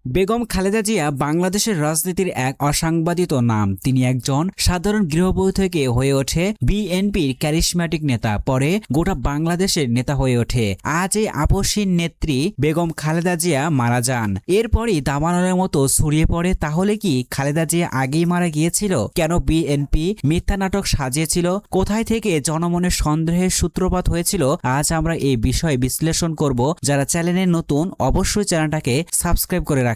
বেগম খালেদা জিয়া বাংলাদেশের রাজনীতির এক অসাংবাদিত নাম। তিনি একজন সাধারণ গৃহবধূ থেকে হয়ে ওঠে বিএনপির ক্যারিসম্যাটিক নেতা, পরে গোটা বাংলাদেশের নেতা হয়ে ওঠে। আজ এই আপসহীন নেত্রী বেগম খালেদা জিয়া মারা যান। এরপরই দাবানলের মতো ছড়িয়ে পড়ে, তাহলে কি খালেদা জিয়া আগেই মারা গিয়েছিল? কেন বিএনপি মিথ্যা নাটক সাজিয়েছিল? কোথায় থেকে জনমনের সন্দেহের সূত্রপাত হয়েছিল? আজ আমরা এই বিষয়ে বিশ্লেষণ করব। যারা চ্যানেলে নতুন, অবশ্যই চ্যানেলটাকে সাবস্ক্রাইব করে রাখেন।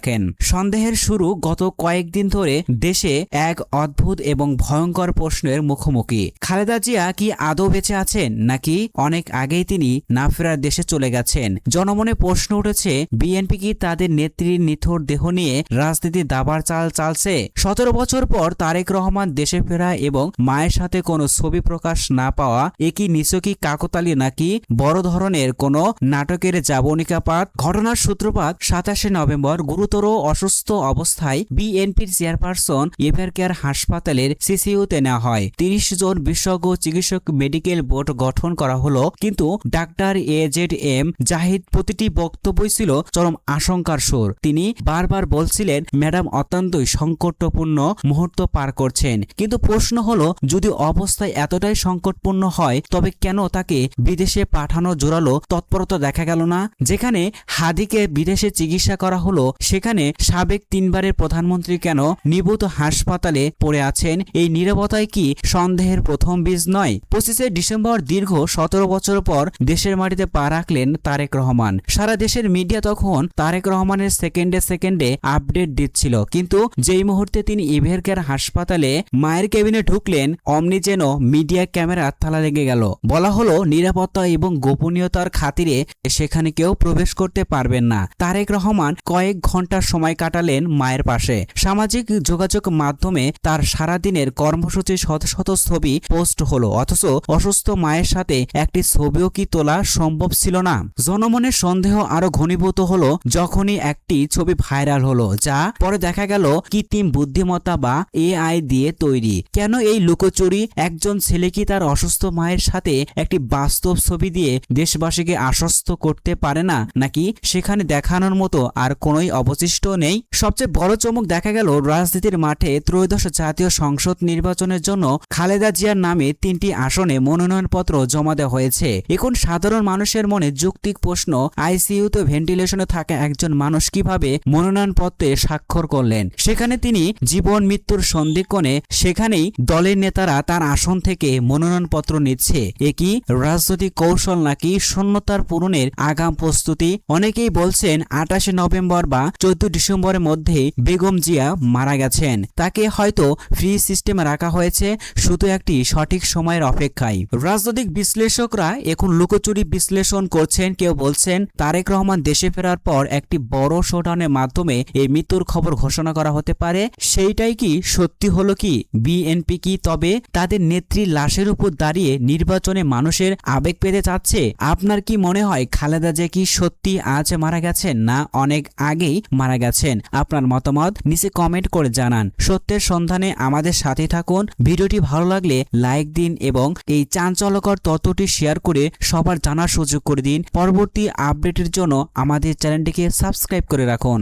সন্দেহের শুরু গত কয়েকদিন ধরে দেশে এক অদ্ভুত এবং ভয়ঙ্কর প্রশ্নের মুখোমুখি। খালেদা জিয়া কি আদৌ বেঁচে আছেন, নাকি অনেক আগেই তিনি না ফেরার দেশে চলে গেছেন? জনমনে প্রশ্ন উঠেছে, বিএনপি কি তাদের নেত্রীর নিথর দেহ নিয়ে রাজনীতি দাবার চাল চালছে? 17 বছর পর তারেক রহমান দেশে ফেরা এবং মায়ের সাথে কোনো ছবি প্রকাশ না পাওয়া, একই নিছকই কাকতালি নাকি বড় ধরনের কোনো নাটকের জাবনিকাপাত? ঘটনার সূত্রপাত 27 নভেম্বর গুরুতর অসুস্থ অবস্থায় বিএনপির চেয়ারপারসন এভার কেয়ার হাসপাতালের সিসিইউতে নেওয়া হয়। 30 জন বিশেষজ্ঞ চিকিৎসক মেডিকেল বোর্ড গঠন করা হলো, কিন্তু ডাক্তার AZM জাহিদ প্রতিটি বক্তব্যই ছিল চরম আশঙ্কার সুর। তিনি বারবার বলছিলেন, ম্যাডাম অত্যন্তই সংকটপূর্ণ মুহূর্ত পার করছেন। কিন্তু প্রশ্ন হলো, যদি অবস্থায় এতটাই সংকটপূর্ণ হয়, তবে কেন তাকে বিদেশে পাঠানো জোরালো তৎপরতা দেখা গেল না? যেখানে হাদিকে বিদেশে চিকিৎসা করা হলো, সেখানে সাবেক 3 বারের প্রধানমন্ত্রী কেন নিভৃত হাসপাতালে পড়ে আছেন? এই নীরবতায় কি সন্দেহের প্রথম বীজ নয়? 25 ডিসেম্বর দীর্ঘ 17 বছর পর দেশের মাটিতে পা রাখলেন তারেক রহমান। সারা দেশের মিডিয়া তখন তারেক রহমানের সেকেন্ডে সেকেন্ডে আপডেট দিচ্ছিল, কিন্তু যেই মুহূর্তে তিনি এভার কেয়ার হাসপাতালে মায়ের কেবিনে ঢুকলেন, অমনি যেন মিডিয়া ক্যামেরার তালা লেগে গেল। বলা হলো, নিরাপত্তা এবং গোপনীয়তার খাতিরে সেখানে কেউ প্রবেশ করতে পারবেন না। তারেক রহমান কয়েক ঘন্টা সময় কাটালেন মায়ের পাশে। সামাজিক যোগাযোগ মাধ্যমে তার সারাদিনের কর্মসূচি শত শত ছবি পোস্ট হলো, অথচ অসুস্থ মায়ের সাথে একটি ছবিও কি তোলা সম্ভব ছিল না? জনমনের সন্দেহ আরো ঘনীভূত হলো যখনই একটি ছবি ভাইরাল হলো, যা পরে দেখা গেল কৃত্রিম বুদ্ধিমত্তা বা AI দিয়ে তৈরি। কেন এই লুকোচুরি? একজন ছেলে কি তার অসুস্থ মায়ের সাথে একটি বাস্তব ছবি দিয়ে দেশবাসীকে আশ্বস্ত করতে পারে না? নাকি সেখানে দেখানোর মতো আর কোনোই অবশিষ্ট নেই? সবচেয়ে বড় চমক দেখা গেল রাজনীতির মাঠে ত্রয়োদশ জাতীয় সংসদ নির্বাচনের জন্য খালেদা জিয়ার নামে 3টি আসনে মনোনয়নপত্র জমা দেওয়া হয়েছে। এখন সাধারণ মানুষের মনে যৌক্তিক প্রশ্ন, আইসিইউতে ভেন্টিলেশনে থাকা একজন মানুষ কিভাবে মনোনয়নপত্রে স্বাক্ষর করলেন? সেখানে তিনি জীবন মৃত্যুর সন্ধিক্ষণে, সেখানেই দলের নেতারা তার আসন থেকে মনোনয়নপত্র নিচ্ছে। একই রাজনৈতিক কৌশল নাকি শূন্যতার পূরণের আগাম প্রস্তুতি? অনেকেই বলছেন 28 নভেম্বর বা 14 ডিসেম্বরের মধ্যে বেগম জিয়া মারা গেছেন। তাকে হয়তো ফ্রি সিস্টেমে রাখা হয়েছে, শুধু একটি সঠিক সময়ের অপেক্ষায়। রাজনৈতিক বিশ্লেষকরা এখন লুকোচুরি বিশ্লেষণ করছেন। কেউ বলছেন, তারেক রহমান দেশে ফেরার পর একটি বড় শোডাউনের মাধ্যমে এই মৃত্যুর খবর ঘোষণা করা হতে পারে। সেইটাই কি সত্যি হলো? কি বিএনপি কি তবে তাদের নেত্রীর লাশের উপর দাঁড়িয়ে নির্বাচনে মানুষের আবেগ পেতে চাচ্ছে? আপনার কি মনে হয় খালেদা জিয়া কি সত্যি আজ মারা গেছেন, না অনেক আগেই মারা গেছেন? আপনার মতামত নিচে কমেন্ট করে জানান। সত্যের সন্ধানে আমাদের সাথে থাকুন। ভিডিওটি ভালো লাগলে লাইক দিন এবং এই চাঞ্চল্যকর তথ্যটি শেয়ার করে সবার জানার সুযোগ করে দিন। পরবর্তী আপডেটের জন্য আমাদের চ্যানেলটিকে সাবস্ক্রাইব করে রাখুন।